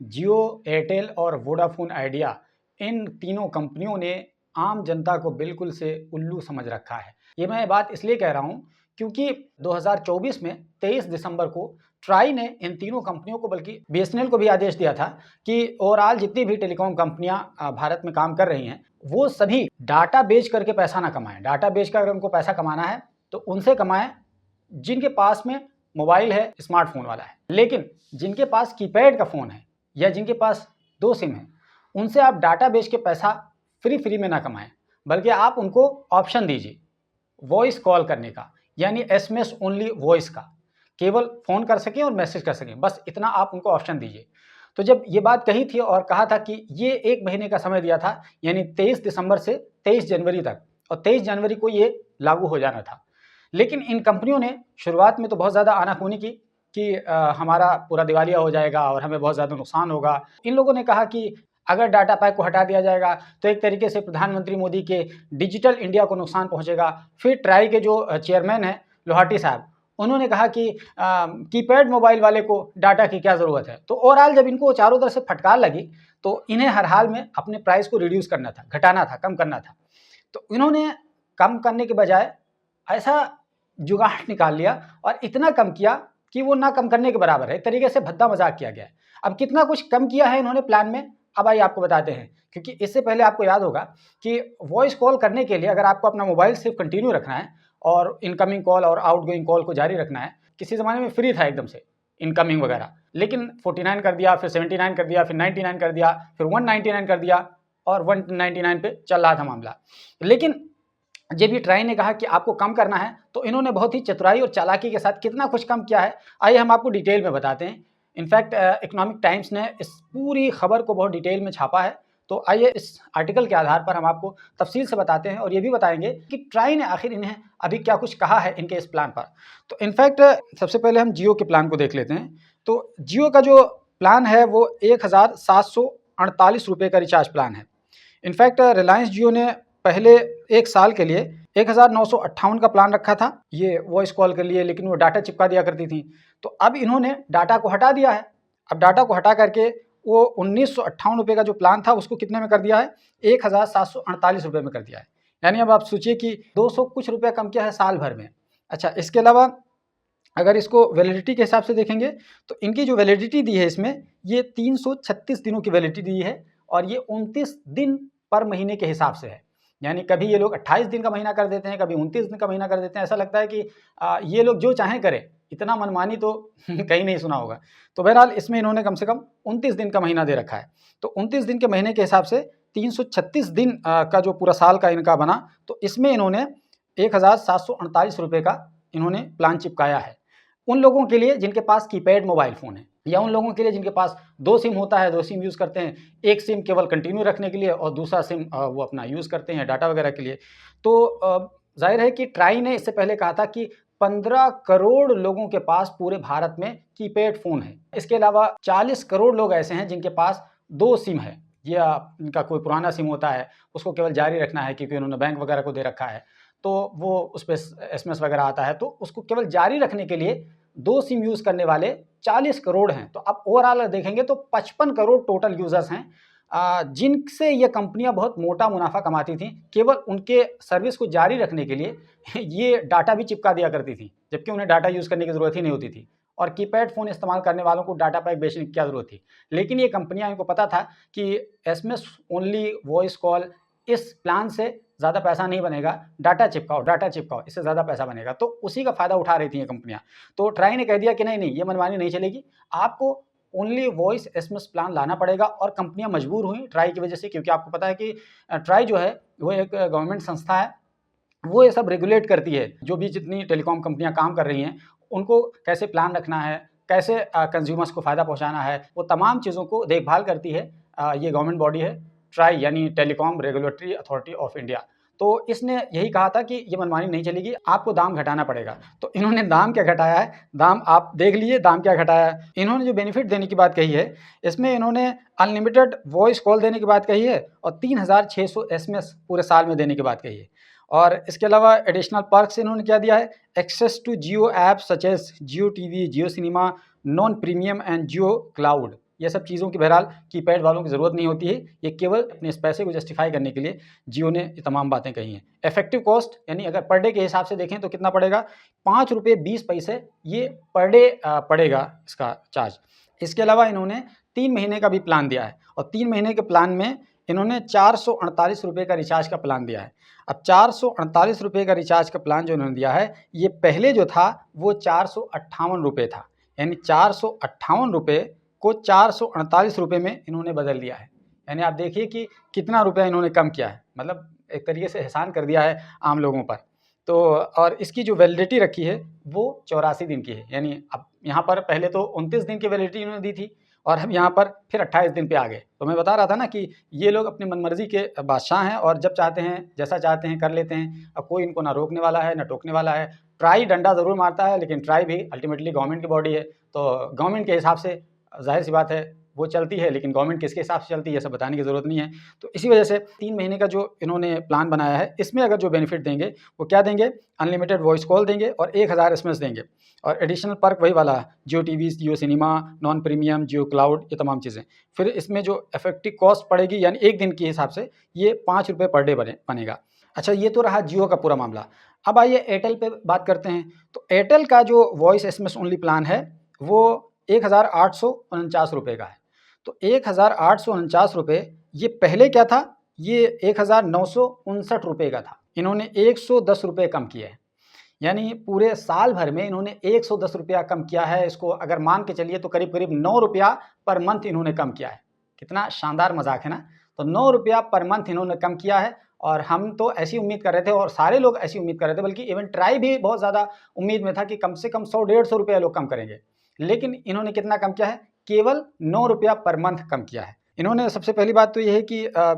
जियो, Airtel और Vodafone idea, इन तीनों कंपनियों ने आम जनता को बिल्कुल से उल्लू समझ रखा है। ये मैं बात इसलिए कह रहा हूँ क्योंकि 2024 में 23 दिसंबर को ट्राई ने इन तीनों कंपनियों को, बल्कि बीएसएनएल को भी आदेश दिया था कि ओवरऑल जितनी भी टेलीकॉम कंपनियां भारत में काम कर रही हैं, वो सभी डाटा बेच करके पैसा ना कमाएं। डाटा बेच कर अगर उनको पैसा कमाना है तो उनसे कमाएं जिनके पास में मोबाइल है, स्मार्टफोन वाला है। लेकिन जिनके पास कीपैड का फ़ोन है या जिनके पास 2 सिम है, उनसे आप डाटा बेच के पैसा फ्री में ना कमाएं, बल्कि आप उनको ऑप्शन दीजिए वॉइस कॉल करने का, यानी एसएमएस ओनली वॉइस का, केवल फ़ोन कर सकें और मैसेज कर सकें, बस इतना आप उनको ऑप्शन दीजिए। तो जब ये बात कही थी और कहा था कि ये 1 महीने का समय दिया था, यानी 23 दिसंबर से 23 जनवरी तक, और 23 जनवरी को ये लागू हो जाना था। लेकिन इन कंपनियों ने शुरुआत में तो बहुत ज़्यादा आनाकानी की कि हमारा पूरा दिवालिया हो जाएगा और हमें बहुत ज़्यादा नुकसान होगा। इन लोगों ने कहा कि अगर डाटा पैक को हटा दिया जाएगा तो एक तरीके से प्रधानमंत्री मोदी के डिजिटल इंडिया को नुकसान पहुंचेगा। फिर ट्राई के जो चेयरमैन हैं लोहाटी साहब, उन्होंने कहा कि कीपैड मोबाइल वाले को डाटा की क्या ज़रूरत है। तो ओवरऑल जब इनको चारों तरफ से फटकार लगी तो इन्हें हर हाल में अपने प्राइस को रिड्यूस करना था, घटाना था, कम करना था। तो इन्होंने कम करने के बजाय ऐसा जुगाड़ निकाल लिया और इतना कम किया कि वो ना कम करने के बराबर है। एक तरीके से भद्दा मजाक किया गया है। अब कितना कुछ कम किया है इन्होंने प्लान में, अब आइए आपको बताते हैं। क्योंकि इससे पहले आपको याद होगा कि वॉइस कॉल करने के लिए अगर आपको अपना मोबाइल सिर्फ कंटिन्यू रखना है और इनकमिंग कॉल और आउटगोइंग कॉल को जारी रखना है, किसी ज़माने में फ्री था एकदम से इनकमिंग वगैरह, लेकिन 49 कर दिया, फिर 79 कर दिया, फिर 99 कर दिया, फिर 199 कर दिया और 199 पे चल रहा था मामला। लेकिन जब ये ट्राई ने कहा कि आपको कम करना है तो इन्होंने बहुत ही चतुराई और चालाकी के साथ कितना कुछ कम किया है, आइए हम आपको डिटेल में बताते हैं। इनफैक्ट इकोनॉमिक टाइम्स ने इस पूरी खबर को बहुत डिटेल में छापा है। तो आइए इस आर्टिकल के आधार पर हम आपको तफसील से बताते हैं और ये भी बताएंगे कि ट्राई ने आखिर इन्हें अभी क्या कुछ कहा है इनके इस प्लान पर। तो इनफैक्ट सबसे पहले हम जियो के प्लान को देख लेते हैं। तो जियो का जो प्लान है वो 1748 रुपये का रिचार्ज प्लान है। इनफैक्ट रिलायंस जियो ने पहले 1 साल के लिए 1958 का प्लान रखा था ये वॉइस कॉल के लिए, लेकिन वो डाटा चिपका दिया करती थी। तो अब इन्होंने डाटा को हटा दिया है। अब डाटा को हटा करके वो 1958 रुपये का जो प्लान था उसको कितने में कर दिया है, 1748 रुपये में कर दिया है। यानी अब आप सोचिए कि 200 कुछ रुपये कम किया है साल भर में। अच्छा, इसके अलावा अगर इसको वैलिडिटी के हिसाब से देखेंगे तो इनकी जो वैलिडिटी दी है इसमें, ये 336 दिनों की वैलिडिटी दी है और ये 29 दिन पर महीने के हिसाब से है। यानी कभी ये लोग 28 दिन का महीना कर देते हैं, कभी 29 दिन का महीना कर देते हैं। ऐसा लगता है कि ये लोग जो चाहें करें, इतना मनमानी तो कहीं नहीं सुना होगा। तो बहरहाल इसमें इन्होंने कम से कम 29 दिन का महीना दे रखा है। तो 29 दिन के महीने के हिसाब से 336 दिन का जो पूरा साल का इनका बना, तो इसमें इन्होंने 1748 रुपये का इन्होंने प्लान चिपकाया है उन लोगों के लिए जिनके पास कीपैड मोबाइल फ़ोन है, या उन लोगों के लिए जिनके पास 2 सिम होता है, 2 सिम यूज़ करते हैं। एक सिम केवल कंटिन्यू रखने के लिए और दूसरा सिम वो अपना यूज़ करते हैं डाटा वगैरह के लिए। तो ज़ाहिर है कि ट्राई ने इससे पहले कहा था कि 15 करोड़ लोगों के पास पूरे भारत में कीपैड फ़ोन है। इसके अलावा 40 करोड़ लोग ऐसे हैं जिनके पास 2 सिम है, या इनका कोई पुराना सिम होता है उसको केवल जारी रखना है क्योंकि उन्होंने बैंक वगैरह को दे रखा है, तो वो उस पे एसएमएस वगैरह आता है, तो उसको केवल जारी रखने के लिए 2 सिम यूज़ करने वाले 40 करोड़ हैं। तो आप ओवरऑल देखेंगे तो 55 करोड़ टोटल यूज़र्स हैं जिनसे ये कंपनियां बहुत मोटा मुनाफा कमाती थीं, केवल उनके सर्विस को जारी रखने के लिए ये डाटा भी चिपका दिया करती थी, जबकि उन्हें डाटा यूज़ करने की ज़रूरत ही नहीं होती थी। और कीपैड फ़ोन इस्तेमाल करने वालों को डाटा पैक बेचने की क्या ज़रूरत थी। लेकिन ये कंपनियां, इनको पता था कि एसएमएस ओनली वॉइस कॉल इस प्लान से ज़्यादा पैसा नहीं बनेगा, डाटा चिपकाओ, इससे ज़्यादा पैसा बनेगा। तो उसी का फ़ायदा उठा रही थी ये कंपनियाँ। तो ट्राई ने कह दिया कि नहीं, ये मनमानी नहीं चलेगी, आपको ओनली वॉइस एसएमएस प्लान लाना पड़ेगा। और कंपनियाँ मजबूर हुई ट्राई की वजह से, क्योंकि आपको पता है कि ट्राई जो है वो एक गवर्नमेंट संस्था है, वो ये सब रेगुलेट करती है। जो भी जितनी टेलीकॉम कंपनियाँ काम कर रही हैं, उनको कैसे प्लान रखना है, कैसे कंज्यूमर्स को फ़ायदा पहुँचाना है, वो तमाम चीज़ों को देखभाल करती है ये गवर्नमेंट बॉडी है ट्राई, यानी telecom regulatory authority of India. तो इसने यही कहा था कि ये मनमानी नहीं चलेगी, आपको दाम घटाना पड़ेगा। तो इन्होंने दाम क्या घटाया है, दाम आप देख लीजिए, दाम क्या घटाया है। इन्होंने जो बेनिफिट देने की बात कही है, इसमें इन्होंने अनलिमिटेड वॉइस कॉल देने की बात कही है और 3600 एसएमएस पूरे साल में देने की बात कही है। और इसके अलावा एडिशनल पर्क्स इन्होंने क्या दिया है, access to Jio app such as Jio TV, Jio cinema, non premium and Jio cloud. ये सब चीज़ों की बहरहाल कीपैड वालों की ज़रूरत नहीं होती है। ये केवल अपने इस पैसे को जस्टिफाई करने के लिए जियो ने ये तमाम बातें कही हैं। इफेक्टिव कॉस्ट यानी अगर पर डे के हिसाब से देखें तो कितना पड़ेगा, 5 रुपये 20 पैसे ये पर डे पड़ेगा इसका चार्ज। इसके अलावा इन्होंने 3 महीने का भी प्लान दिया है और 3 महीने के प्लान में इन्होंने 448 रुपये का रिचार्ज का प्लान दिया है। अब 448 रुपये का रिचार्ज का प्लान जो इन्होंने दिया है, ये पहले जो था वो 458 रुपये था, यानी 458 रुपये को 448 रुपये में इन्होंने बदल दिया है। यानी आप देखिए कि कितना रुपया इन्होंने कम किया है, मतलब एक तरीके से एहसान कर दिया है आम लोगों पर। तो और इसकी जो वैलिडिटी रखी है वो 84 दिन की है, यानी अब यहाँ पर पहले तो 29 दिन की वैलिडिटी इन्होंने दी थी और अब यहाँ पर फिर 28 दिन पे आ गए। तो मैं बता रहा था ना कि ये लोग अपनी मनमर्जी के बादशाह हैं और जब चाहते हैं जैसा चाहते हैं कर लेते हैं। अब कोई इनको ना रोकने वाला है ना टोकने वाला है। ट्राई डंडा ज़रूर मारता है, लेकिन ट्राई भी अल्टीमेटली गवर्नमेंट की बॉडी है, तो गवर्नमेंट के हिसाब से जाहिर सी बात है वो चलती है, लेकिन गवर्नमेंट किसके हिसाब से चलती है ये सब बताने की ज़रूरत नहीं है। तो इसी वजह से 3 महीने का जो इन्होंने प्लान बनाया है, इसमें अगर जो बेनिफिट देंगे वो क्या देंगे, अनलिमिटेड वॉइस कॉल देंगे और 1000 एसएमएस देंगे और एडिशनल पर्क वही वाला जियो TV, Jio cinema, non premium, जियो क्लाउड, ये तमाम चीज़ें। फिर इसमें जो इफेक्टिव कॉस्ट पड़ेगी यानी एक दिन के हिसाब से ये 5 रुपये पर डे बनेगा। अच्छा, ये तो रहा जियो का पूरा मामला। अब आइए एयरटेल पे बात करते हैं। तो एयरटेल का जो वॉइस एसएमएस ओनली प्लान है वो 1849 रुपये का है। तो 1849 रुपये, ये पहले क्या था, ये 1959 रुपये का था। इन्होंने 110 रुपये कम किए हैं, यानी पूरे साल भर में इन्होंने 110 रुपया कम किया है। इसको अगर मान के चलिए तो करीब करीब 9 रुपया पर मंथ इन्होंने कम किया है। कितना शानदार मजाक है ना। तो 9 रुपया पर मंथ इन्होंने कम किया है और हम तो ऐसी उम्मीद कर रहे थे और सारे लोग ऐसी उम्मीद कर रहे थे, बल्कि इवन ट्राई भी बहुत ज़्यादा उम्मीद में था कि कम से कम 100-150 रुपया लोग कम करेंगे। लेकिन इन्होंने कितना कम किया है, केवल 9 रुपया पर मंथ कम किया है इन्होंने। सबसे पहली बात तो ये है कि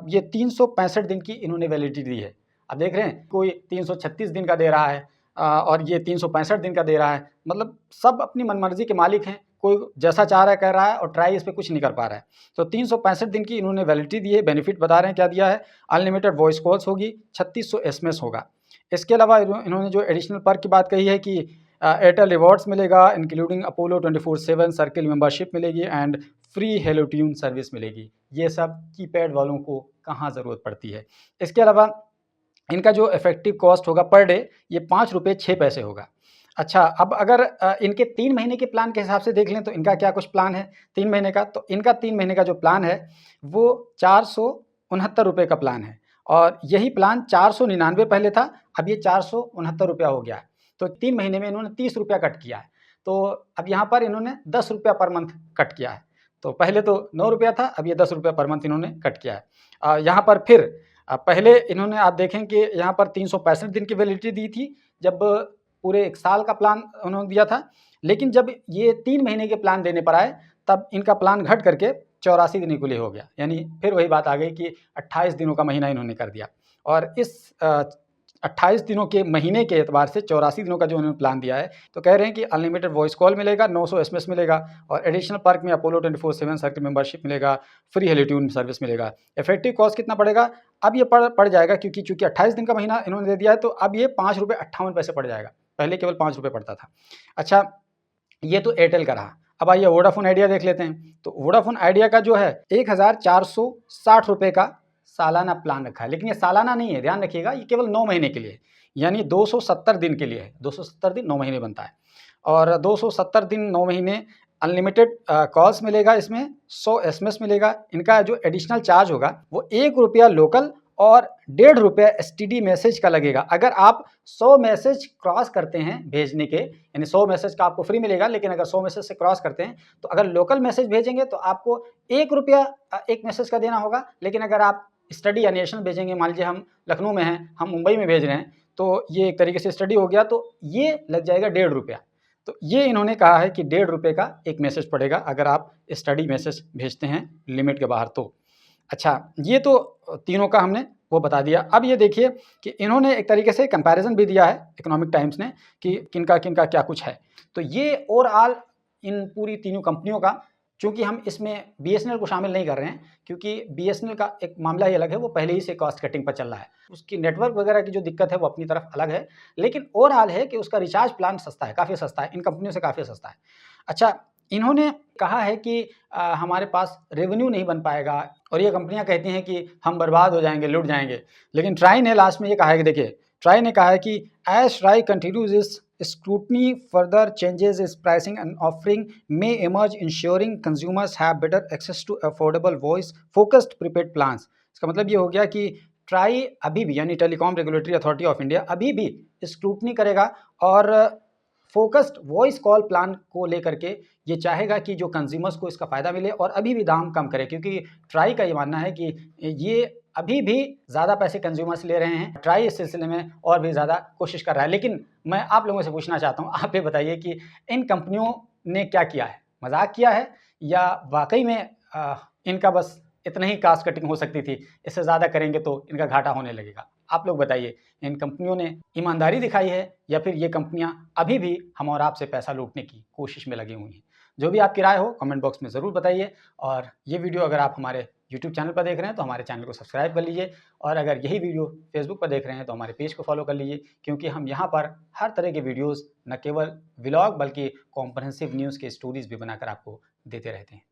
ये 365 दिन की इन्होंने वैलिडिटी दी है। अब देख रहे हैं कोई 336 दिन का दे रहा है और ये 365 दिन का दे रहा है। मतलब सब अपनी मनमर्जी के मालिक हैं, कोई जैसा चाह रहा है कर रहा है और ट्राई इस पर कुछ नहीं कर पा रहा है। तो 365 दिन की इन्होंने वैलिडिटी दी है। बेनिफिट बता रहे हैं क्या दिया है, अनलिमिटेड वॉइस कॉल्स होगी, 3600 एसएमएस होगा। इसके अलावा इन्होंने जो एडिशनल पर्क की बात कही है कि एयरटेल रिवॉर्ड्स मिलेगा, इंक्लूडिंग अपोलो 24/7 सर्किल मेंबरशिप मिलेगी and free hello tune service मिलेगी। ये सब कीपैड वालों को कहाँ ज़रूरत पड़ती है। इसके अलावा इनका जो इफेक्टिव कॉस्ट होगा पर डे ये 5 रुपये 6 पैसे होगा। अच्छा, अब अगर इनके 3 महीने के प्लान के हिसाब से देख लें तो इनका क्या कुछ प्लान है 3 महीने का। तो इनका 3 महीने का जो प्लान है वो 469 रुपये का प्लान है और यही प्लान 499 पहले था, अब ये 469 रुपया हो गया है। तो 3 महीने में इन्होंने 30 रुपया कट किया है। तो अब यहाँ पर इन्होंने 10 रुपया पर मंथ कट किया है। तो पहले तो 9 रुपया था, अब ये 10 रुपया पर मंथ इन्होंने कट किया है। यहाँ पर फिर पहले इन्होंने, आप देखें कि यहाँ पर 365 दिन की वैलिडिटी दी थी जब पूरे 1 साल का प्लान उन्होंने दिया था। लेकिन जब ये 3 महीने के प्लान देने पर आए तब इनका प्लान घट करके 84 दिन के लिए हो गया। यानी फिर वही बात आ गई कि 28 दिनों का महीना इन्होंने कर दिया और इस 28 दिनों के महीने के एतबार से 84 दिनों का जो उन्होंने प्लान दिया है। तो कह रहे हैं कि अनलिमिटेड वॉइस कॉल मिलेगा, 900 एसएमएस मिलेगा और एडिशनल पर्क में अपोलो 24/7 सर्किल मेंबरशिप मिलेगा, फ्री हेलो ट्यून सर्विस मिलेगा। इफेक्टिव कॉस्ट कितना पड़ेगा, अब ये पड़ जाएगा क्योंकि 28 दिन का महीना इन्होंने दे दिया है तो अब ये 5 रुपये 58 पैसे पड़ जाएगा। पहले केवल 5 रुपये पड़ता था। अच्छा, ये तो एयरटेल का रहा। अब आइए वोडाफोन आइडिया देख लेते हैं। तो वोडाफोन आइडिया का जो है 1460 रुपये का सालाना प्लान रखा है, लेकिन ये सालाना नहीं है, ध्यान रखिएगा, ये केवल 9 महीने के लिए, यानी 270 दिन के लिए है। 270 दिन 9 महीने बनता है और 270 दिन 9 महीने अनलिमिटेड कॉल्स मिलेगा, इसमें 100 एसएमएस मिलेगा। इनका जो एडिशनल चार्ज होगा वो 1 रुपया लोकल और 1.5 रुपया एसटीडी मैसेज का लगेगा। अगर आप 100 मैसेज क्रॉस करते हैं भेजने के, यानी 100 मैसेज का आपको फ्री मिलेगा, लेकिन अगर 100 मैसेज से क्रॉस करते हैं तो अगर लोकल मैसेज भेजेंगे तो आपको 1 रुपया एक मैसेज का देना होगा। लेकिन अगर आप स्टडी या नेशनल भेजेंगे, मान लीजिए हम लखनऊ में हैं, हम मुंबई में भेज रहे हैं, तो ये एक तरीके से स्टडी हो गया, तो ये लग जाएगा 1.5 रुपया। तो ये इन्होंने कहा है कि 1.5 रुपये का एक मैसेज पड़ेगा अगर आप स्टडी मैसेज भेजते हैं लिमिट के बाहर तो। अच्छा, ये तो तीनों का हमने वो बता दिया। अब ये देखिए कि इन्होंने एक तरीके से कंपैरिजन भी दिया है इकोनॉमिक टाइम्स ने कि किनका किनका क्या कुछ है। तो ये ओवरऑल इन पूरी तीनों कंपनियों का, चूँकि हम इसमें बीएसएनएल को शामिल नहीं कर रहे हैं क्योंकि बीएसएनएल का एक मामला ही अलग है, वो पहले ही से कॉस्ट कटिंग पर चल रहा है, उसकी नेटवर्क वगैरह की जो दिक्कत है वो अपनी तरफ अलग है। लेकिन ओवरऑल है कि उसका रिचार्ज प्लान सस्ता है, काफ़ी सस्ता है, इन कंपनियों से काफ़ी सस्ता है। अच्छा, इन्होंने कहा है कि हमारे पास रेवेन्यू नहीं बन पाएगा और ये कंपनियां कहती हैं कि हम बर्बाद हो जाएंगे, लुट जाएंगे। लेकिन ट्राई ने लास्ट में ये कहा है कि देखिए, ट्राई ने कहा है कि एज ट्राई कंटिन्यूज इस scrutiny, further changes is pricing and offering may emerge, ensuring consumers have better access to affordable voice focused prepaid plans। इसका मतलब ये हो गया कि ट्राई अभी भी, यानी telecom regulatory authority of India, अभी भी स्क्रूटनी करेगा और फोकस्ड वॉइस कॉल प्लान को लेकर के ये चाहेगा कि जो कंज्यूमर्स को इसका फ़ायदा मिले और अभी भी दाम कम करे, क्योंकि ट्राई का ये मानना है कि ये अभी भी ज़्यादा पैसे कंज्यूमर्स ले रहे हैं। ट्राई इस सिलसिले में और भी ज़्यादा कोशिश कर रहा है। लेकिन मैं आप लोगों से पूछना चाहता हूँ, आप ये बताइए कि इन कंपनियों ने क्या किया है? मजाक किया है या वाकई में इनका बस इतना ही कास्ट कटिंग हो सकती थी, इससे ज़्यादा करेंगे तो इनका घाटा होने लगेगा? आप लोग बताइए, इन कंपनियों ने ईमानदारी दिखाई है या फिर ये कंपनियां अभी भी हम और आपसे पैसा लूटने की कोशिश में लगी हुई हैं? जो भी आपकी राय हो कमेंट बॉक्स में ज़रूर बताइए। और ये वीडियो अगर आप हमारे यूट्यूब चैनल पर देख रहे हैं तो हमारे चैनल को सब्सक्राइब कर लीजिए, और अगर यही वीडियो फेसबुक पर देख रहे हैं तो हमारे पेज को फॉलो कर लीजिए, क्योंकि हम यहाँ पर हर तरह के वीडियोज़ न केवल व्लॉग बल्कि कॉम्प्रहेंसिव न्यूज़ के स्टोरीज़ भी बनाकर आपको देते रहते हैं।